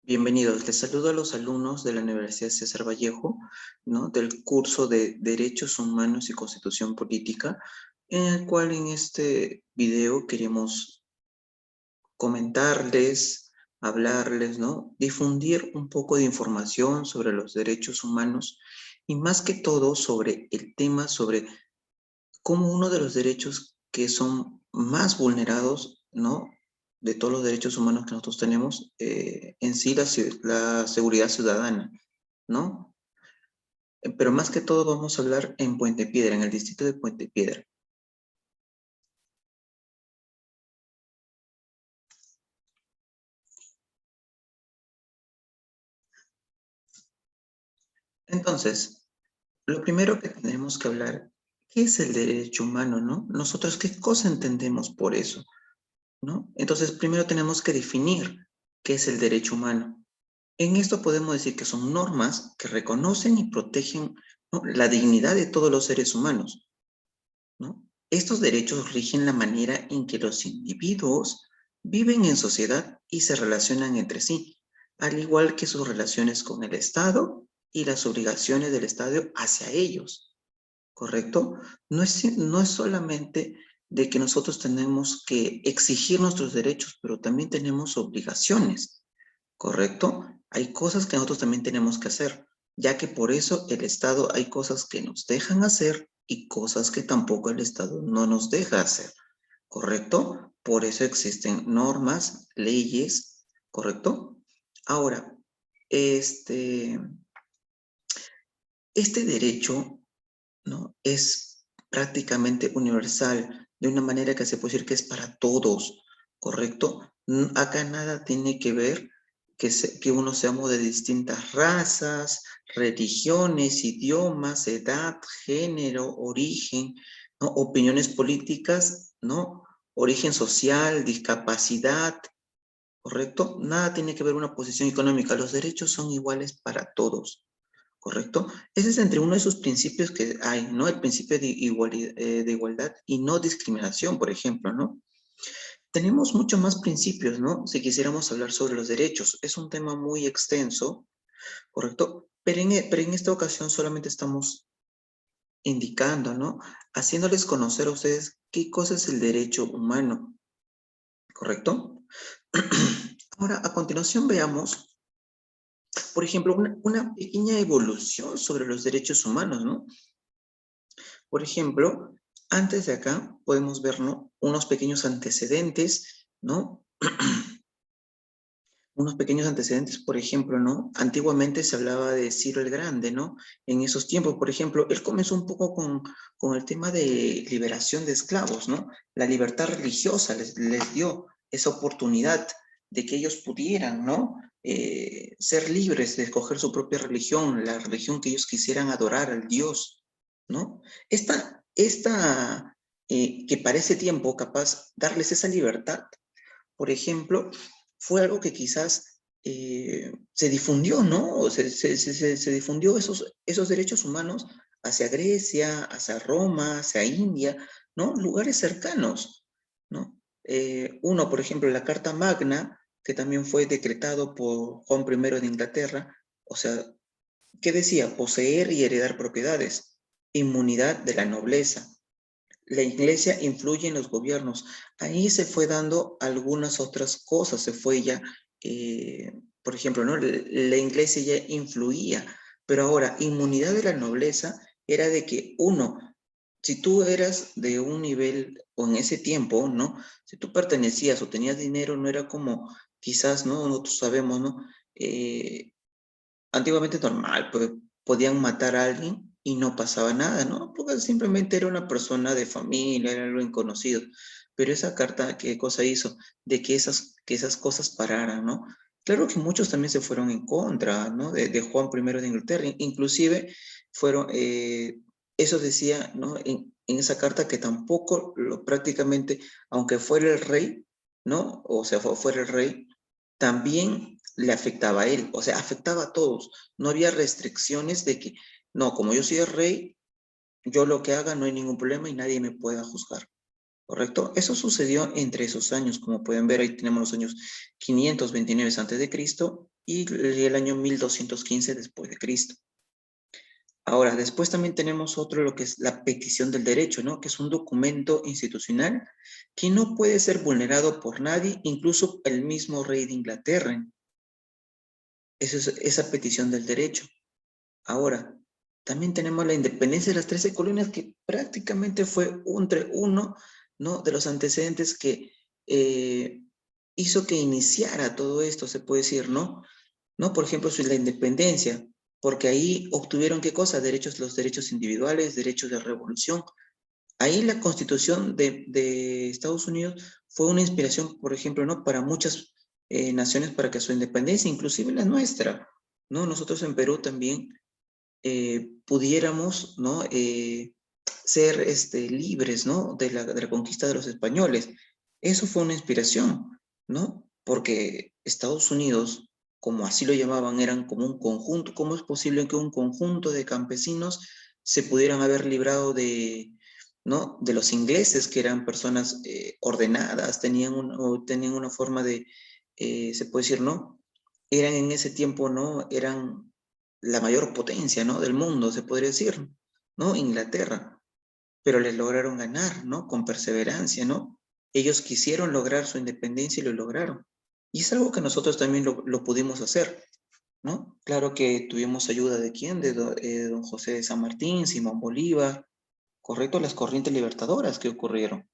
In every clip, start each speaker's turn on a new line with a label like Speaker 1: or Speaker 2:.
Speaker 1: Bienvenidos, les saludo a los alumnos de la Universidad César Vallejo, ¿no? Del curso de Derechos Humanos y Constitución Política, en el cual en este video queremos comentarles, hablarles, ¿no? Difundir un poco de información sobre los derechos humanos y más que todo sobre el tema sobre cómo uno de los derechos que son más vulnerados, ¿no? De todos los derechos humanos que nosotros tenemos, en sí la seguridad ciudadana, ¿no? Pero más que todo vamos a hablar en Puente Piedra, en el distrito de Puente Piedra. Entonces, lo primero que tenemos que hablar, ¿qué es el derecho humano, no? Nosotros, ¿qué cosa entendemos por eso, no? Entonces, primero tenemos que definir qué es el derecho humano. En esto podemos decir que son normas que reconocen y protegen, ¿no?, la dignidad de todos los seres humanos, ¿no? Estos derechos rigen la manera en que los individuos viven en sociedad y se relacionan entre sí, al igual que sus relaciones con el Estado y las obligaciones del Estado hacia ellos, ¿correcto? No es solamente de que nosotros tenemos que exigir nuestros derechos, pero también tenemos obligaciones. ¿Correcto? Hay cosas que nosotros también tenemos que hacer, ya que por eso el Estado hay cosas que nos dejan hacer y cosas que tampoco el Estado no nos deja hacer, ¿correcto? Por eso existen normas, leyes, ¿correcto? Ahora, este, este derecho, ¿no?, es prácticamente universal, de una manera que se puede decir que es para todos, ¿correcto? Acá nada tiene que ver que uno seamos de distintas razas, religiones, idiomas, edad, género, origen, ¿no?, opiniones políticas, ¿no?, origen social, discapacidad, ¿correcto? Nada tiene que ver una posición económica. Los derechos son iguales para todos. ¿Correcto? Ese es entre uno de sus principios que hay, ¿no? El principio de igualdad y no discriminación, por ejemplo, ¿no? Tenemos muchos más principios, ¿no? Si quisiéramos hablar sobre los derechos. Es un tema muy extenso, ¿correcto? Pero en esta ocasión solamente estamos indicando, ¿no?, haciéndoles conocer a ustedes qué cosa es el derecho humano, ¿correcto? Ahora, a continuación veamos, por ejemplo, una pequeña evolución sobre los derechos humanos, ¿no? Por ejemplo, antes de acá podemos ver, ¿no?, unos pequeños antecedentes, ¿no? Unos pequeños antecedentes, por ejemplo, ¿no? Antiguamente se hablaba de Ciro el Grande, ¿no? En esos tiempos, por ejemplo, él comenzó un poco con el tema de liberación de esclavos, ¿no? La libertad religiosa les dio esa oportunidad de que ellos pudieran, ¿no?, ser libres de escoger su propia religión, la religión que ellos quisieran adorar al Dios, ¿no? Que para ese tiempo capaz darles esa libertad, por ejemplo, fue algo que quizás se difundió, ¿no? Se difundió esos derechos humanos hacia Grecia, hacia Roma, hacia India, ¿no? Lugares cercanos, ¿no? Uno, por ejemplo, la Carta Magna, que también fue decretado por Juan I de Inglaterra, o sea, ¿qué decía? Poseer y heredar propiedades, inmunidad de la nobleza. La iglesia influye en los gobiernos. Ahí se fue dando algunas otras cosas, se fue ya, por ejemplo, ¿no?, la iglesia ya influía, pero ahora, inmunidad de la nobleza era de que uno, si tú eras de un nivel, o en ese tiempo, ¿no?, si tú pertenecías o tenías dinero, no era como quizás, ¿no?, nosotros sabemos, ¿no?, eh, antiguamente normal, pues podían matar a alguien y no pasaba nada, ¿no? Porque simplemente era una persona de familia, era algo conocido. Pero esa carta, ¿qué cosa hizo? De que esas cosas pararan, ¿no? Claro que muchos también se fueron en contra, ¿no?, de Juan I de Inglaterra. Inclusive fueron, eso decía, ¿no?, en esa carta que tampoco prácticamente, aunque fuera el rey, ¿no? O sea, fuera el rey, también le afectaba a él, o sea, afectaba a todos. No había restricciones de que, no, como yo soy el rey, yo lo que haga no hay ningún problema y nadie me pueda juzgar. ¿correcto? Eso sucedió entre esos años, como pueden ver, ahí tenemos los años 529 antes de Cristo y el año 1215 después de Cristo. Ahora, después también tenemos otro, lo que es la petición del derecho, ¿no? Que es un documento institucional que no puede ser vulnerado por nadie, incluso el mismo rey de Inglaterra. Esa es esa petición del derecho. Ahora, también tenemos la independencia de las 13 colonias, que prácticamente fue uno, ¿no? De los antecedentes que hizo que iniciara todo esto, se puede decir, ¿no? ¿No? Por ejemplo, la independencia, porque ahí obtuvieron qué cosa, derechos, los derechos individuales, derechos de revolución. Ahí la Constitución de Estados Unidos fue una inspiración, por ejemplo, ¿no? Para muchas naciones para que su independencia, inclusive la nuestra, ¿no? Nosotros en Perú también pudiéramos, ¿no? Ser libres, ¿no? De la conquista de los españoles. Eso fue una inspiración, ¿no? Porque Estados Unidos, como así lo llamaban, eran como un conjunto. ¿Cómo es posible que un conjunto de campesinos se pudieran haber librado ¿no? De los ingleses, que eran personas ordenadas, tenían una forma de, se puede decir, ¿no? Eran en ese tiempo, ¿no? Eran la mayor potencia, ¿no? Del mundo, se podría decir, ¿no? Inglaterra, pero les lograron ganar, ¿no? Con perseverancia, ¿no? Ellos quisieron lograr su independencia y lo lograron. Y es algo que nosotros también lo pudimos hacer, ¿no? Claro que tuvimos ayuda de quién, de don José de San Martín, Simón Bolívar, correcto, las corrientes libertadoras que ocurrieron.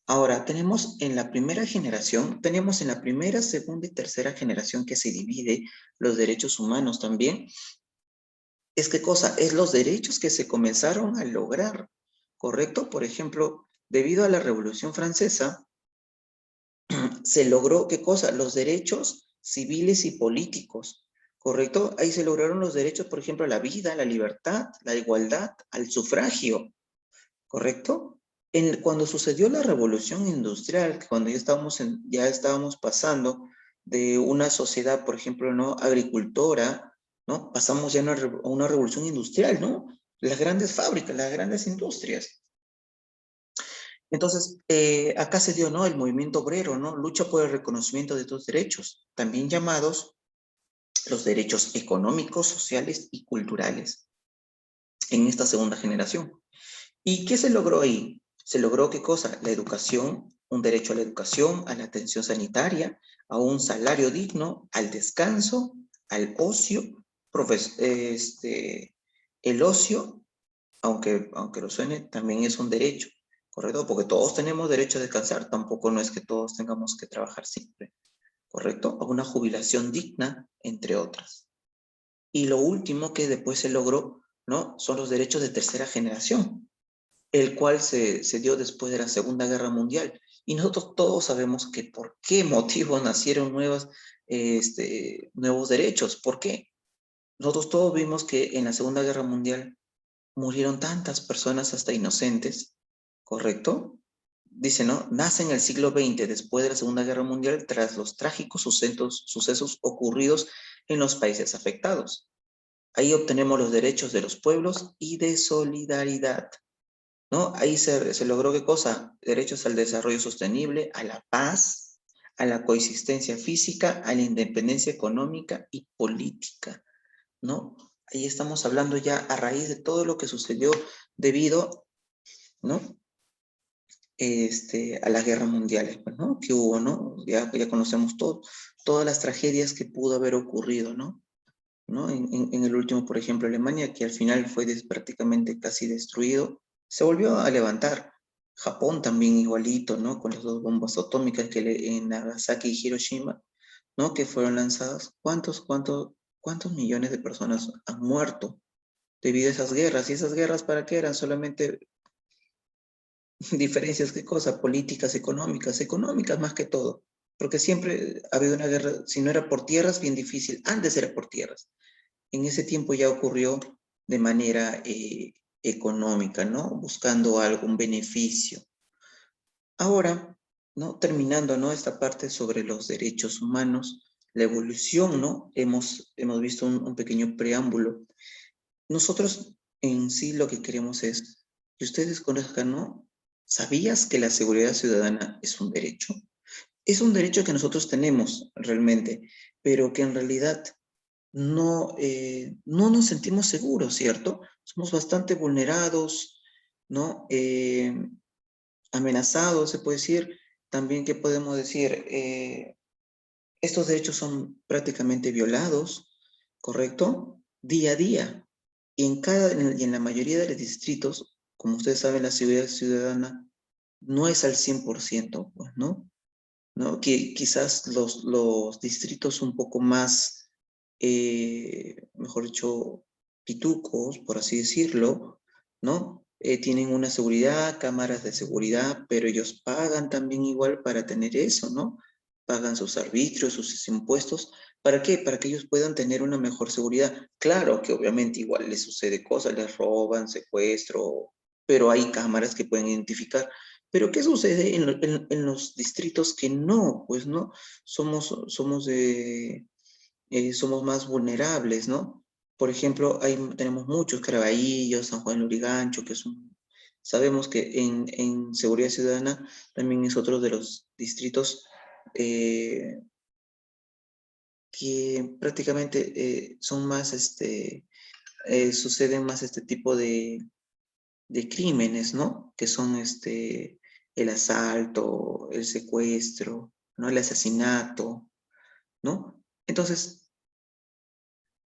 Speaker 1: Ahora, tenemos en la primera generación, tenemos en la primera, segunda y tercera generación que se divide los derechos humanos también. Es qué cosa, es los derechos que se comenzaron a lograr, ¿correcto? Por ejemplo, debido a la Revolución Francesa, se logró qué cosa, los derechos civiles y políticos, ¿correcto? Ahí se lograron los derechos, por ejemplo, a la vida, a la libertad, la igualdad, al sufragio, ¿correcto? Cuando sucedió la revolución industrial, cuando ya estábamos pasando de una sociedad, por ejemplo, ¿no? Agricultora, ¿no? Pasamos ya a una revolución industrial, ¿no? Las grandes fábricas, las grandes industrias. Entonces, acá se dio, ¿no? El movimiento obrero, ¿no? Lucha por el reconocimiento de estos derechos, también llamados los derechos económicos, sociales y culturales, en esta segunda generación. ¿Y qué se logró ahí? Se logró qué cosa? La educación, un derecho a la educación, a la atención sanitaria, a un salario digno, al descanso, al ocio, el ocio, aunque lo suene, también es un derecho, ¿correcto? Porque todos tenemos derecho a descansar, tampoco no es que todos tengamos que trabajar siempre, ¿correcto? A una jubilación digna, entre otras. Y lo último que después se logró, ¿no? Son los derechos de tercera generación, el cual se dio después de la Segunda Guerra Mundial. Y nosotros todos sabemos que por qué motivo nacieron nuevos derechos. ¿Por qué? Nosotros todos vimos que en la Segunda Guerra Mundial murieron tantas personas hasta inocentes, ¿correcto? Dice, ¿no? Nace en el siglo XX, después de la Segunda Guerra Mundial, tras los trágicos sucesos ocurridos en los países afectados. Ahí obtenemos los derechos de los pueblos y de solidaridad, ¿no? Ahí se logró qué cosa, derechos al desarrollo sostenible, a la paz, a la coexistencia física, a la independencia económica y política, ¿no? Ahí estamos hablando ya a raíz de todo lo que sucedió debido, ¿no? A las guerras mundiales, pues, ¿no? Que hubo, ¿no? Ya conocemos todas las tragedias que pudo haber ocurrido, ¿no? ¿No? En el último, por ejemplo, Alemania, que al final fue prácticamente casi destruido, se volvió a levantar. Japón también igualito, ¿no? Con las dos bombas atómicas en Nagasaki y Hiroshima, ¿no? Que fueron lanzadas. ¿Cuántos millones de personas han muerto debido a esas guerras? ¿Y esas guerras para qué eran? Solamente diferencias, ¿qué cosa? Políticas, económicas más que todo. Porque siempre ha habido una guerra, si no era por tierras, bien difícil. Antes era por tierras. En ese tiempo ya ocurrió de manera económica, ¿no? Buscando algún beneficio. Ahora, ¿no? Terminando, ¿no? Esta parte sobre los derechos humanos, la evolución, ¿no? Hemos visto un pequeño preámbulo. Nosotros en sí lo que queremos es que ustedes conozcan, ¿no? ¿Sabías que la seguridad ciudadana es un derecho? Es un derecho que nosotros tenemos realmente, pero que en realidad no nos sentimos seguros, ¿cierto? Somos bastante vulnerados, ¿no? Amenazados, se puede decir. También, ¿qué podemos decir? Estos derechos son prácticamente violados, ¿correcto? Día a día. Y en la mayoría de los distritos, como ustedes saben, la seguridad ciudadana no es al 100%, pues, ¿no? ¿No? Que quizás los distritos un poco más, mejor dicho, pitucos, por así decirlo, ¿no? Tienen una seguridad, cámaras de seguridad, pero ellos pagan también igual para tener eso, ¿no? Pagan sus arbitrios, sus impuestos. ¿Para qué? Para que ellos puedan tener una mejor seguridad. Claro que obviamente igual les sucede cosas, les roban, secuestro, pero hay cámaras que pueden identificar. Pero ¿qué sucede en los distritos que no? Pues no, somos más vulnerables, ¿no? Por ejemplo, tenemos muchos, Caraballo, San Juan de Lurigancho, sabemos que en Seguridad Ciudadana también es otro de los distritos eh, que prácticamente son más, suceden más este tipo de crímenes, ¿no? Que son el asalto, el secuestro, ¿no? El asesinato, ¿no? Entonces,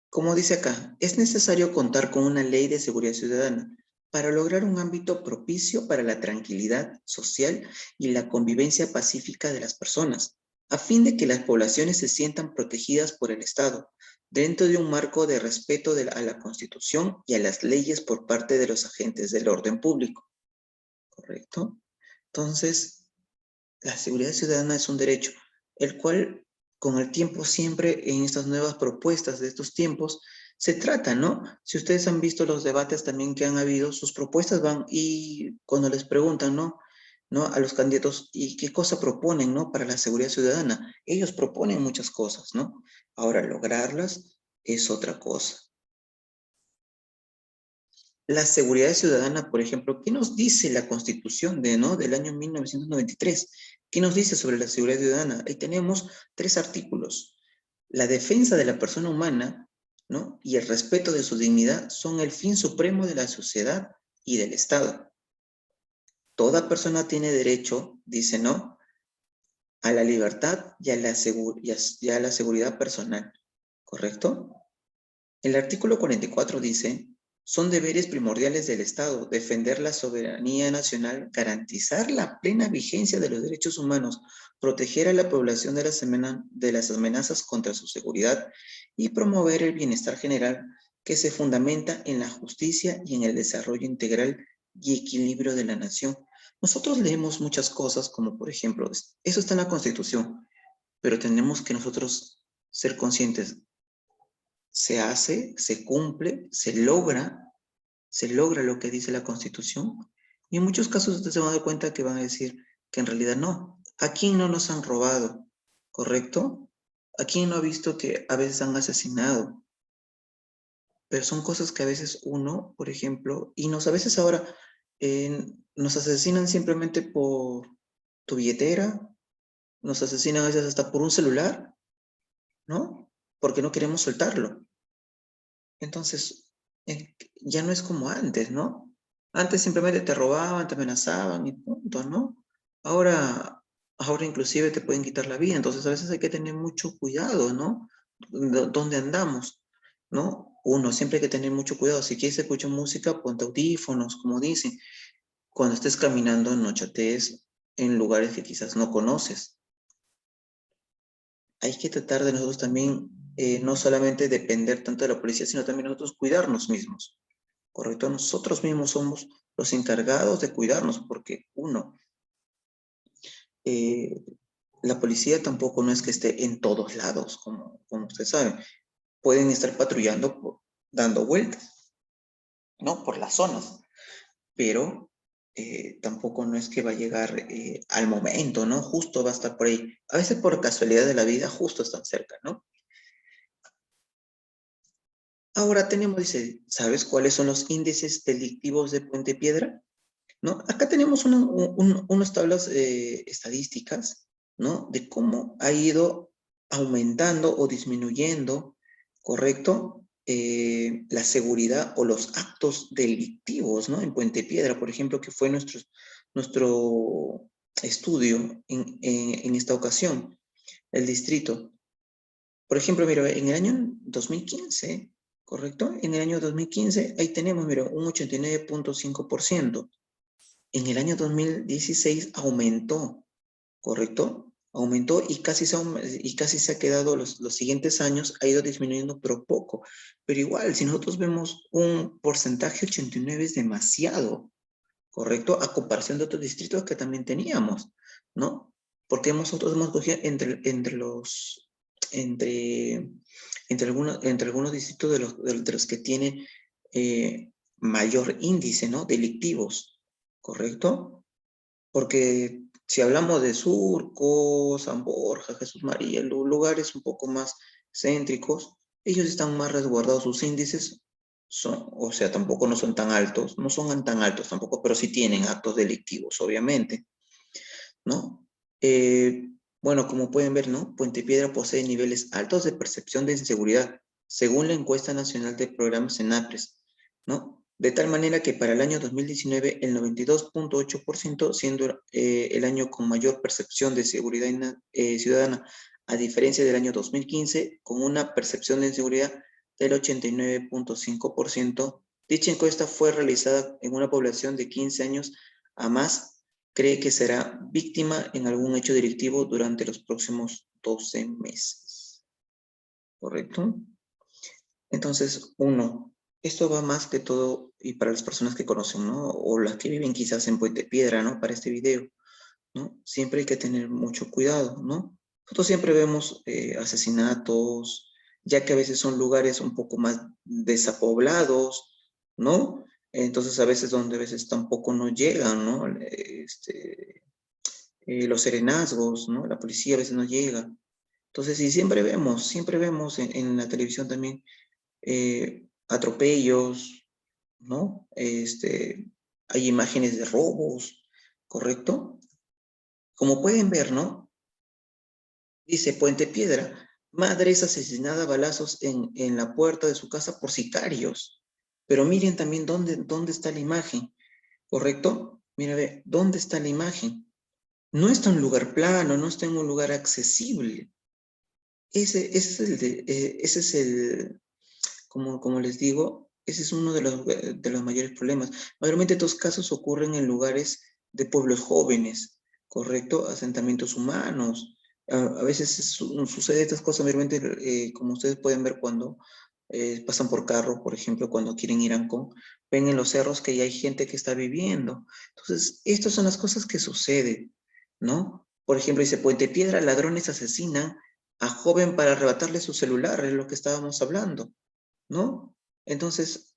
Speaker 1: como dice acá, es necesario contar con una ley de seguridad ciudadana para lograr un ámbito propicio para la tranquilidad social y la convivencia pacífica de las personas, a fin de que las poblaciones se sientan protegidas por el Estado, dentro de un marco de respeto a la Constitución y a las leyes por parte de los agentes del orden público. ¿Correcto? Entonces, la seguridad ciudadana es un derecho, el cual con el tiempo siempre en estas nuevas propuestas de estos tiempos se trata, ¿no? Si ustedes han visto los debates también que han habido, sus propuestas van y cuando les preguntan, ¿no? ¿No? A los candidatos, ¿y qué cosa proponen, ¿no? Para la seguridad ciudadana. Ellos proponen muchas cosas, ¿no? Ahora, lograrlas es otra cosa. La seguridad ciudadana, por ejemplo, ¿qué nos dice la Constitución ¿no? del año 1993? ¿Qué nos dice sobre la seguridad ciudadana? Ahí tenemos 3 artículos. La defensa de la persona humana, ¿no? Y el respeto de su dignidad son el fin supremo de la sociedad y del Estado. Toda persona tiene derecho, dice, ¿no? A la libertad y a la seguridad personal, ¿correcto? El artículo 44 dice, son deberes primordiales del Estado defender la soberanía nacional, garantizar la plena vigencia de los derechos humanos, proteger a la población de las amenazas contra su seguridad y promover el bienestar general que se fundamenta en la justicia y en el desarrollo integral y equilibrio de la nación. Nosotros leemos muchas cosas como, por ejemplo, eso está en la Constitución, pero tenemos que nosotros ser conscientes se hace, se cumple, se logra lo que dice la Constitución. Y en muchos casos ustedes se van a dar cuenta que van a decir que en realidad no. Aquí no nos han robado, ¿correcto? Aquí no ha visto que a veces han asesinado. Pero son cosas que a veces uno, por ejemplo, a veces ahora nos asesinan simplemente por tu billetera, nos asesinan a veces hasta por un celular, ¿no? Porque no queremos soltarlo. Entonces, ya no es como antes, ¿no? Antes simplemente te robaban, te amenazaban y punto, ¿no? Ahora inclusive te pueden quitar la vida, entonces a veces hay que tener mucho cuidado, ¿no? ¿Dónde andamos? ¿No? Uno, siempre hay que tener mucho cuidado. Si quieres escuchar música, ponte audífonos, como dicen. Cuando estés caminando, no chatees en lugares que quizás no conoces. Hay que tratar de nosotros también, no solamente depender tanto de la policía, sino también nosotros cuidarnos mismos. ¿Correcto? Nosotros mismos somos los encargados de cuidarnos, porque uno, eh, la policía tampoco no es que esté en todos lados, como ustedes saben. Pueden estar patrullando, dando vueltas, ¿no? Por las zonas, pero tampoco no es que va a llegar al momento, ¿no? Justo va a estar por ahí. A veces por casualidad de la vida, justo están cerca, ¿no? Ahora tenemos, dice, ¿sabes cuáles son los índices delictivos de Puente Piedra? ¿no? Acá tenemos unas tablas estadísticas, ¿no? De cómo ha ido aumentando o disminuyendo, ¿correcto? La seguridad o los actos delictivos, ¿no? En Puente Piedra, por ejemplo, que fue nuestro estudio en esta ocasión, el distrito. Por ejemplo, mira, en el año 2015, ¿correcto? En el año 2015, ahí tenemos, mira, un 89.5%. En el año 2016 aumentó, ¿correcto? Aumentó y casi se ha quedado los siguientes años, ha ido disminuyendo, pero poco. Pero igual, si nosotros vemos un porcentaje 89 es demasiado, ¿correcto? A comparación de otros distritos que también teníamos, ¿no? Porque nosotros hemos cogido entre, entre algunos distritos de los que tienen mayor índice, ¿no? Delictivos, ¿correcto? Porque si hablamos de Surco, San Borja, Jesús María, lugares un poco más céntricos, ellos están más resguardados, sus índices son, o sea, tampoco no son tan altos, no son tan altos tampoco, pero sí tienen actos delictivos, obviamente, ¿no? Eh, bueno, como pueden ver, ¿no? Puente Piedra posee niveles altos de percepción de inseguridad, según la encuesta nacional de programas CENAPRES, ¿no? De tal manera que para el año 2019 el 92.8%, siendo el año con mayor percepción de seguridad ciudadana, a diferencia del año 2015, con una percepción de inseguridad del 89.5%. Dicha encuesta fue realizada en una población de 15 años a más, cree que será víctima en algún hecho delictivo durante los próximos 12 meses. ¿Correcto? Entonces, uno, esto va más que todo, y para las personas que conocen, ¿no? O las que viven quizás en Puente Piedra, ¿no? Para este video, ¿no? Siempre hay que tener mucho cuidado, ¿no? Nosotros siempre vemos asesinatos, ya que a veces son lugares un poco más desapoblados, ¿no? Entonces a veces donde a veces tampoco no llegan, ¿no? Los serenazgos, ¿no? La policía a veces no llega. Entonces, y siempre vemos en la televisión también atropellos, ¿no? Hay imágenes de robos, ¿correcto? Como pueden ver, ¿no? Dice Puente Piedra, madre es asesinada a balazos en la puerta de su casa por sicarios. Pero miren también dónde está la imagen, ¿correcto? Mira, ve, ¿dónde está la imagen? No está en un lugar plano, no está en un lugar accesible. Ese es el, como les digo, ese es uno de los mayores problemas. Mayormente estos casos ocurren en lugares de pueblos jóvenes, ¿correcto? Asentamientos humanos. A veces sucede estas cosas, mayormente, como ustedes pueden ver cuando pasan por carro, por ejemplo, cuando quieren ir a Ancón, ven en los cerros que ya hay gente que está viviendo. Entonces, estas son las cosas que suceden, ¿no? Por ejemplo, dice Puente Piedra, ladrones asesinan a joven para arrebatarle su celular, es lo que estábamos hablando, ¿no? Entonces,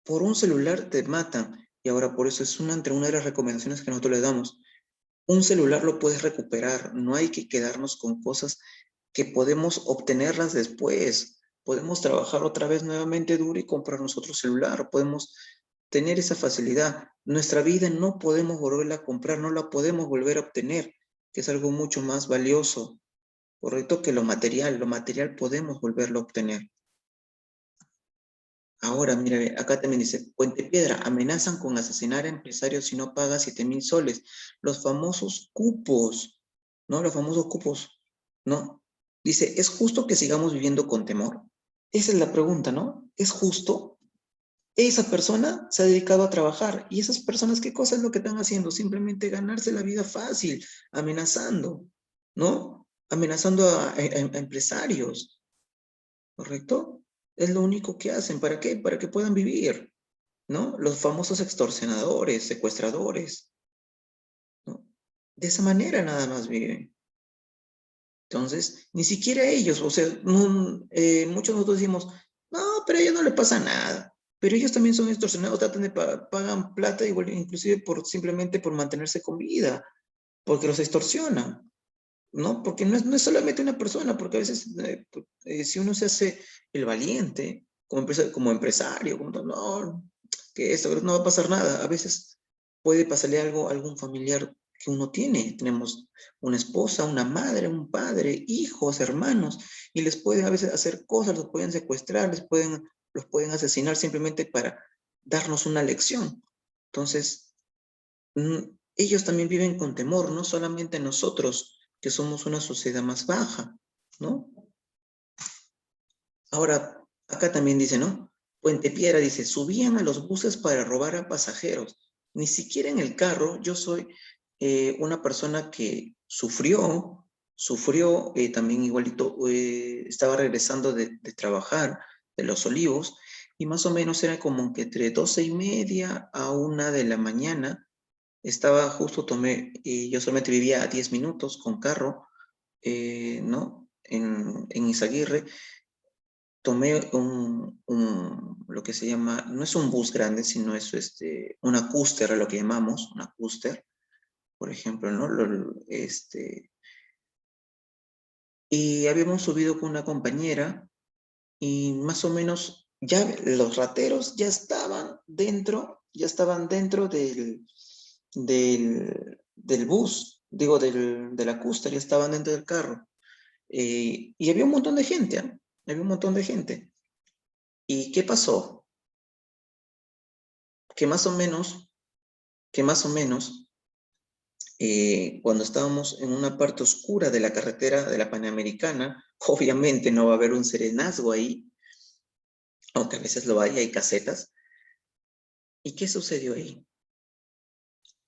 Speaker 1: por un celular te matan. Y ahora por eso es entre una de las recomendaciones que nosotros le damos. Un celular lo puedes recuperar. No hay que quedarnos con cosas que podemos obtenerlas después. Podemos trabajar otra vez nuevamente duro y comprarnos otro celular. Podemos tener esa facilidad. Nuestra vida no podemos volverla a comprar, no la podemos volver a obtener, que es algo mucho más valioso, correcto, que lo material. Lo material podemos volverlo a obtener. Ahora, mira, acá también dice, Puente Piedra, amenazan con asesinar a empresarios si no paga 7,000 soles. Los famosos cupos, ¿no? Los famosos cupos, ¿no? Dice, ¿es justo que sigamos viviendo con temor? Esa es la pregunta, ¿no? ¿Es justo? Esa persona se ha dedicado a trabajar y esas personas, ¿qué cosa es lo que están haciendo? Simplemente ganarse la vida fácil, amenazando, ¿no? Amenazando a empresarios. ¿Correcto? Es lo único que hacen. ¿Para qué? Para que puedan vivir, ¿no? Los famosos extorsionadores, secuestradores, ¿no? De esa manera nada más viven. Entonces, ni siquiera ellos, o sea, muchos de nosotros decimos, no, pero a ellos no le pasa nada. Pero ellos también son extorsionados, tratan de pagan plata igual, inclusive simplemente por mantenerse con vida, porque los extorsionan. ¿No? Porque no es solamente una persona, porque a veces si uno se hace el valiente como empresario, como no, que esto no va a pasar nada, a veces puede pasarle algo a algún familiar que uno tiene. Tenemos una esposa, una madre, un padre, hijos, hermanos, y les pueden a veces hacer cosas, los pueden secuestrar, los pueden asesinar simplemente para darnos una lección. Entonces, ellos también viven con temor, no solamente nosotros, que somos una sociedad más baja, ¿no? Ahora, acá también dice, ¿no? Puente Piedra dice, subían a los buses para robar a pasajeros. Ni siquiera en el carro, yo soy una persona que sufrió también igualito, estaba regresando de trabajar de Los Olivos, y más o menos era como que entre 12:30 a 1 de la mañana, estaba justo, yo solamente vivía a 10 minutos con carro, ¿no? En Izaguirre, tomé lo que se llama, no es un bus grande, sino es una cúster, lo que llamamos, una cúster, por ejemplo, ¿no? Y habíamos subido con una compañera y más o menos ya los rateros ya estaban dentro del bus, digo, de la cúster, ya estaban dentro del carro. Y había un montón de gente, ¿ah? Había un montón de gente. ¿Y qué pasó? Que más o menos, que más o menos, cuando estábamos en una parte oscura de la carretera de la Panamericana, obviamente no va a haber un serenazgo ahí, aunque a veces lo hay casetas. ¿Y qué sucedió ahí?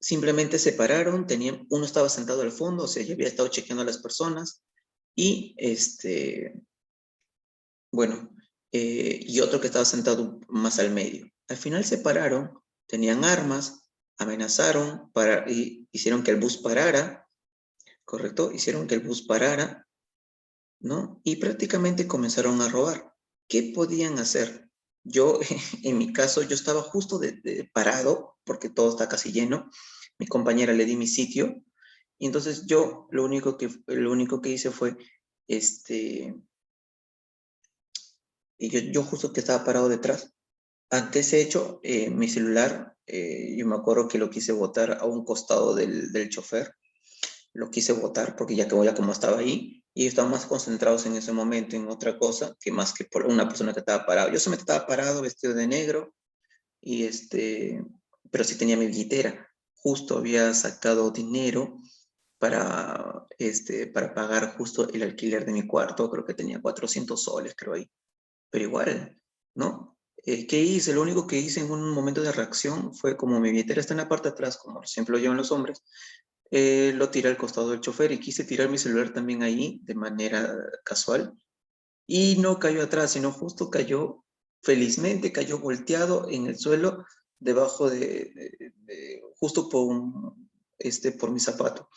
Speaker 1: Simplemente se pararon, uno estaba sentado al fondo, o sea, ya había estado chequeando a las personas, y bueno, y otro que estaba sentado más al medio. Al final se pararon, tenían armas, amenazaron, hicieron que el bus parara, ¿correcto? Hicieron que el bus parara, ¿no? Y prácticamente comenzaron a robar. ¿Qué podían hacer? Yo, en mi caso, yo estaba justo parado, porque todo está casi lleno. Mi compañera le di mi sitio, y entonces yo lo único que hice fue, y yo justo que estaba parado detrás. Ante ese hecho, mi celular, yo me acuerdo que lo quise botar a un costado del chofer, lo quise botar porque ya como estaba ahí, y ellos estaban más concentrados en ese momento en otra cosa que más que por una persona que estaba parado. Yo solamente estaba parado, vestido de negro, y pero sí tenía mi billetera. Justo había sacado dinero para pagar justo el alquiler de mi cuarto, creo que tenía 400 soles, creo ahí, pero igual, ¿no? ¿Qué hice? Lo único que hice en un momento de reacción fue, como mi billetera está en la parte de atrás, como siempre lo llevan los hombres, lo tiré al costado del chofer y quise tirar mi celular también ahí de manera casual, y no cayó atrás, sino justo cayó, felizmente cayó volteado en el suelo debajo justo por mi zapato.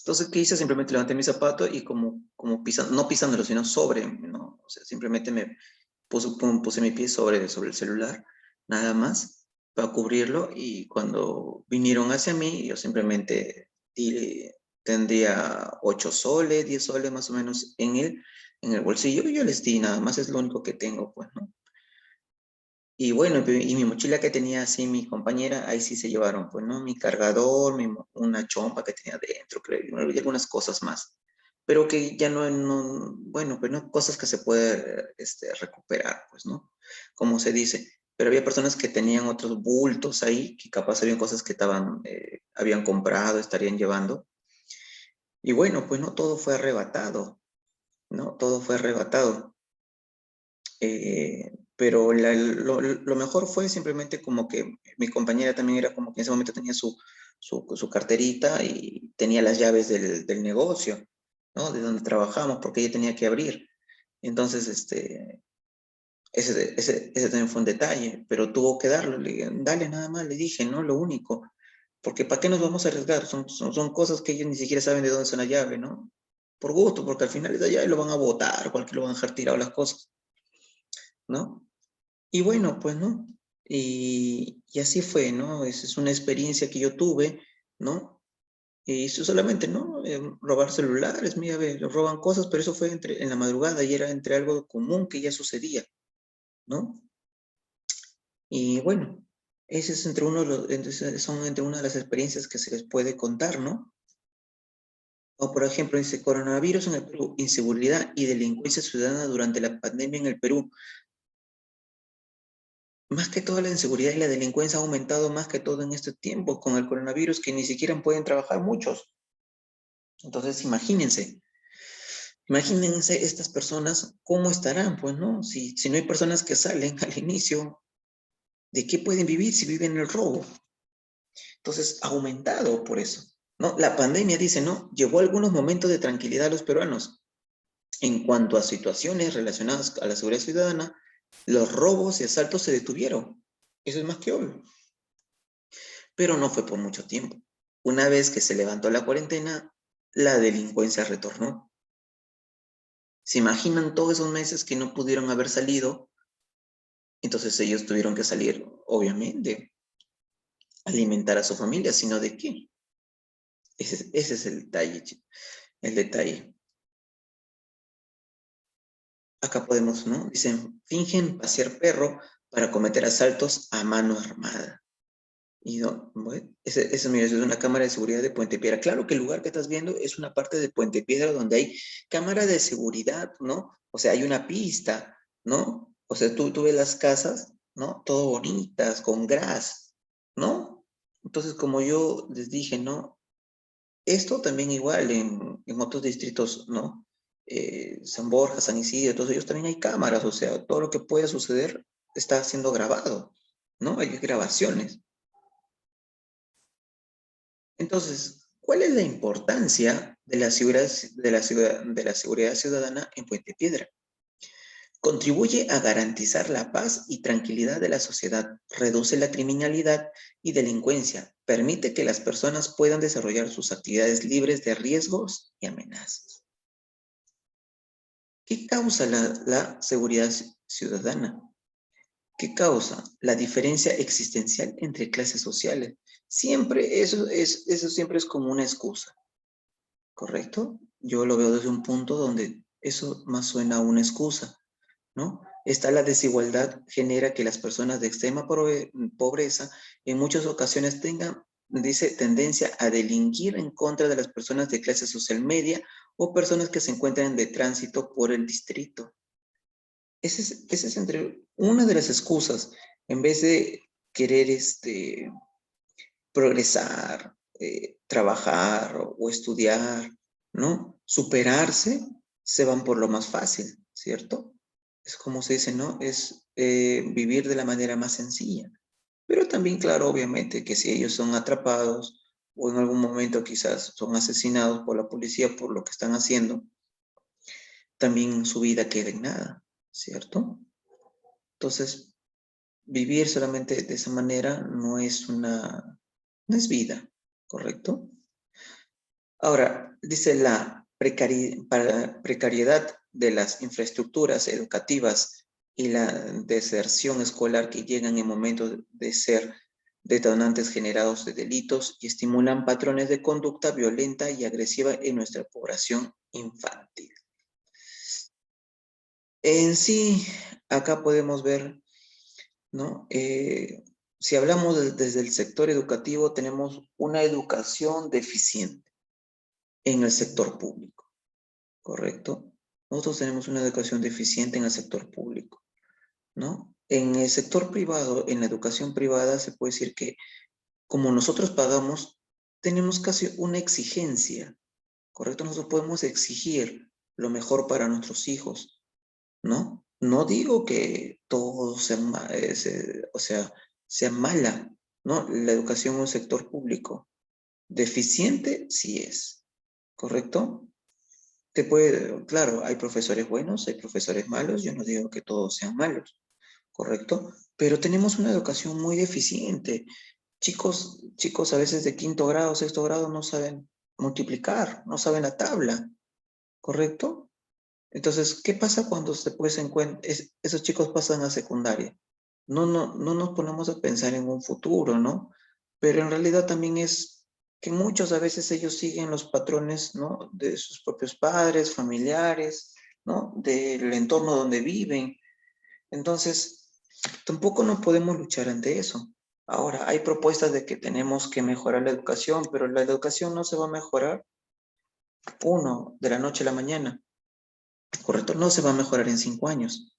Speaker 1: Entonces, ¿qué hice? Simplemente levanté mi zapato y como pisando, no pisándolo, sino sobre, ¿no? O sea, simplemente puse mi pie sobre el celular, nada más, para cubrirlo, y cuando vinieron hacia mí, yo simplemente tendría 8 soles, 10 soles más o menos en el bolsillo, y yo les di, nada más, es lo único que tengo, pues, ¿no? Y bueno, y mi mochila que tenía así mi compañera, ahí sí se llevaron, pues, ¿no? Mi cargador, una chompa que tenía dentro, creo, y algunas cosas más. Pero que ya bueno, pues no, cosas que se puede recuperar, pues, ¿no? Como se dice. Pero había personas que tenían otros bultos ahí, que capaz habían cosas que habían comprado, estarían llevando. Y bueno, pues no todo fue arrebatado, ¿no? Todo fue arrebatado. Pero lo mejor fue simplemente como que mi compañera también era como que en ese momento tenía su carterita y tenía las llaves del negocio, ¿no? De donde trabajamos, porque ella tenía que abrir. Entonces, ese también fue un detalle, pero tuvo que darlo. Dale nada más, le dije, ¿no? Lo único. Porque ¿para qué nos vamos a arriesgar? Son cosas que ellos ni siquiera saben de dónde son la llave, ¿no? Por gusto, porque al final esa llave lo van a botar, cualquier lo van a dejar tirado las cosas, ¿no? Y bueno, pues, ¿no? Y así fue, ¿no? Esa es una experiencia que yo tuve, ¿no? Y eso solamente, ¿no? Robar celulares, mira, ve, roban cosas, pero eso fue en la madrugada y era entre algo común que ya sucedía, ¿no? Y bueno. Ese es entre uno de los, son entre una de las experiencias que se les puede contar, ¿no? O por ejemplo, dice, coronavirus en el Perú, inseguridad y delincuencia ciudadana durante la pandemia en el Perú. Más que todo la inseguridad y la delincuencia ha aumentado más que todo en este tiempo con el coronavirus, que ni siquiera pueden trabajar muchos. Entonces, imagínense estas personas, ¿cómo estarán? Pues, ¿no? Si no hay personas que salen al inicio, ¿de qué pueden vivir si viven en el robo? Entonces, ha aumentado por eso, ¿no? La pandemia, dice, ¿no? Llevó algunos momentos de tranquilidad a los peruanos. En cuanto a situaciones relacionadas a la seguridad ciudadana, los robos y asaltos se detuvieron. Eso es más que obvio. Pero no fue por mucho tiempo. Una vez que se levantó la cuarentena, la delincuencia retornó. ¿Se imaginan todos esos meses que no pudieron haber salido? Entonces ellos tuvieron que salir, obviamente, a alimentar a su familia, sino de qué. Ese es el detalle, el detalle. Acá podemos, ¿no? Dicen, fingen pasear perro para cometer asaltos a mano armada. Y no, bueno, mira, eso es una cámara de seguridad de Puente Piedra. Claro que el lugar que estás viendo es una parte de Puente Piedra donde hay cámara de seguridad, ¿no? O sea, hay una pista, ¿no? O sea, tú ves las casas, ¿no? Todo bonitas, con gras, ¿no? Entonces, como yo les dije, ¿no? Esto también igual en otros distritos, ¿no? San Borja, San Isidro, todos ellos también hay cámaras, o sea, todo lo que pueda suceder está siendo grabado, ¿no? Hay grabaciones. Entonces, ¿cuál es la importancia de la seguridad ciudadana en Puente Piedra? Contribuye a garantizar la paz y tranquilidad de la sociedad, reduce la criminalidad y delincuencia, permite que las personas puedan desarrollar sus actividades libres de riesgos y amenazas. ¿Qué causa la seguridad ciudadana? ¿Qué causa? La diferencia existencial entre clases sociales. Siempre eso siempre es como una excusa. ¿Correcto? Yo lo veo desde un punto donde eso más suena a una excusa, ¿no? Está la desigualdad, genera que las personas de extrema pobreza en muchas ocasiones tengan, dice, tendencia a delinquir en contra de las personas de clase social media o personas que se encuentran de tránsito por el distrito. Ese es entre una de las excusas, en vez de querer progresar, trabajar o estudiar, ¿no? Superarse, se van por lo más fácil, ¿cierto? Es como se dice, ¿no? Es vivir de la manera más sencilla. Pero también, claro, obviamente, que si ellos son atrapados o en algún momento quizás son asesinados por la policía por lo que están haciendo, también su vida queda en nada, ¿cierto? Entonces, vivir solamente de esa manera no es vida, ¿correcto? Ahora, dice la precariedad de las infraestructuras educativas y la deserción escolar que llegan en momentos de ser detonantes generados de delitos y estimulan patrones de conducta violenta y agresiva en nuestra población infantil. En sí, acá podemos ver, ¿no? Si hablamos desde el sector educativo, tenemos una educación deficiente en el sector público, ¿correcto? Nosotros tenemos una educación deficiente en el sector público, ¿no? En el sector privado, en la educación privada, se puede decir que como nosotros pagamos, tenemos casi una exigencia, ¿correcto? Nosotros podemos exigir lo mejor para nuestros hijos, ¿no? No digo que todo sea, o sea mala, ¿no? La educación en un sector público. Deficiente sí es, ¿correcto? Claro, hay profesores buenos, hay profesores malos, yo no digo que todos sean malos, ¿correcto? Pero tenemos una educación muy deficiente. Chicos a veces de quinto grado, sexto grado no saben multiplicar, no saben la tabla, ¿correcto? Entonces, ¿qué pasa cuando esos chicos pasan a secundaria? No nos ponemos a pensar en un futuro, ¿no? Pero en realidad también es que muchos a veces ellos siguen los patrones, ¿no? De sus propios padres, familiares, ¿no? Del entorno donde viven. Entonces, tampoco no podemos luchar ante eso. Ahora, hay propuestas de que tenemos que mejorar la educación, pero la educación no se va a mejorar, de la noche a la mañana, ¿correcto? No se va a mejorar en 5 años,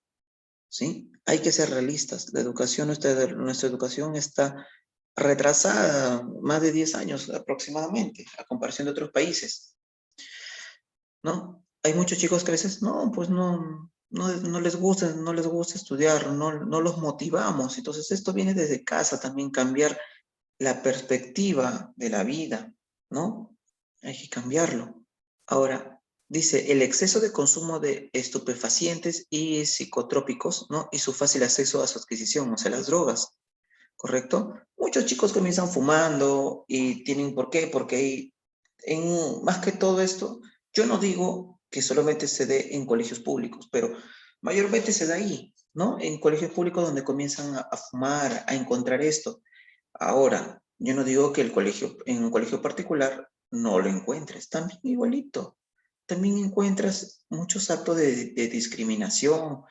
Speaker 1: ¿sí? Hay que ser realistas. La educación, nuestra educación está retrasada más de 10 años aproximadamente, a comparación de otros países, ¿no? Hay muchos chicos que a veces, no, pues no les gusta estudiar, no los motivamos. Entonces, esto viene desde casa también, cambiar la perspectiva de la vida, ¿no? Hay que cambiarlo. Ahora, dice, el exceso de consumo de estupefacientes y psicotrópicos, ¿no? Y su fácil acceso a su adquisición, o sea, las drogas, ¿correcto? Muchos chicos comienzan fumando y tienen, ¿por qué? Porque más que todo esto, yo no digo que solamente se dé en colegios públicos, pero mayormente se da ahí, ¿no? En colegios públicos donde comienzan a fumar, a encontrar esto. Ahora, yo no digo que en un colegio particular no lo encuentres, también igualito. También encuentras muchos actos de discriminación,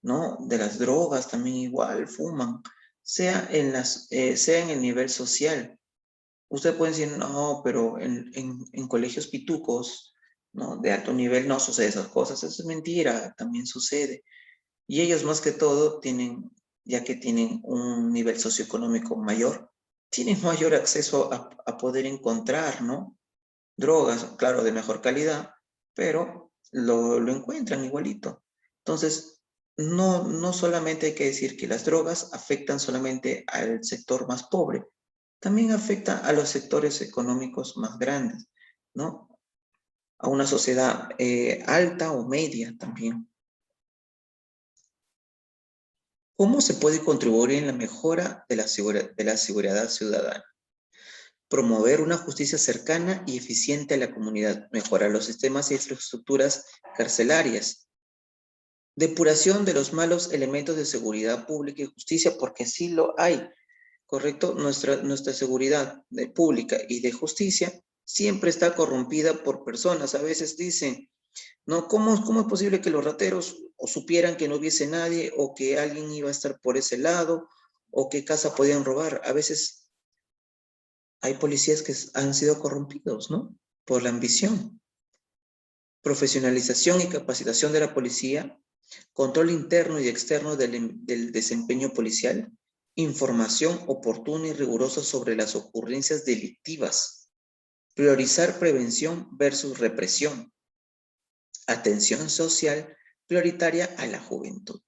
Speaker 1: ¿no? De las drogas también igual fuman, sea en el nivel social. Usted puede decir, no, pero en colegios pitucos, ¿no? De alto nivel no sucede esas cosas. Eso es mentira, también sucede. Y ellos más que todo tienen, ya que tienen un nivel socioeconómico mayor, tienen mayor acceso a poder encontrar, ¿no? Drogas, claro, de mejor calidad, pero lo encuentran igualito. Entonces, no solamente hay que decir que las drogas afectan solamente al sector más pobre, también afecta a los sectores económicos más grandes, ¿no? A una sociedad alta o media también. ¿Cómo se puede contribuir en la mejora de la seguridad ciudadana? Promover una justicia cercana y eficiente a la comunidad, mejorar los sistemas e infraestructuras carcelarias, depuración de los malos elementos de seguridad pública y justicia, porque sí lo hay, ¿correcto? Nuestra seguridad pública y de justicia siempre está corrompida por personas. A veces dicen, no, ¿cómo es posible que los rateros o supieran que no hubiese nadie o que alguien iba a estar por ese lado o qué casa podían robar? A veces hay policías que han sido corrompidos, ¿no? Por la ambición. Profesionalización y capacitación de la policía, control interno y externo del desempeño policial, información oportuna y rigurosa sobre las ocurrencias delictivas, priorizar prevención versus represión, atención social prioritaria a la juventud.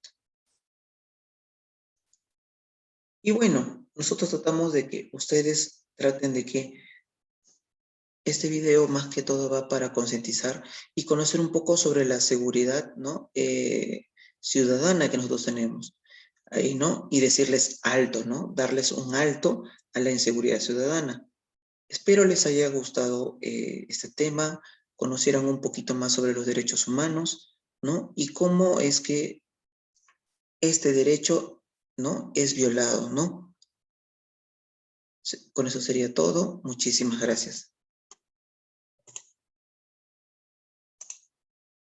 Speaker 1: Y bueno, nosotros tratamos de que ustedes traten de que este video más que todo va para concientizar y conocer un poco sobre la seguridad, ¿no? Ciudadana que nosotros tenemos, ahí, ¿no? Y decirles alto, ¿no? Darles un alto a la inseguridad ciudadana. Espero les haya gustado este tema, conocieran un poquito más sobre los derechos humanos, ¿no? Y cómo es que este derecho, ¿no? Es violado, ¿no? Con eso sería todo. Muchísimas gracias.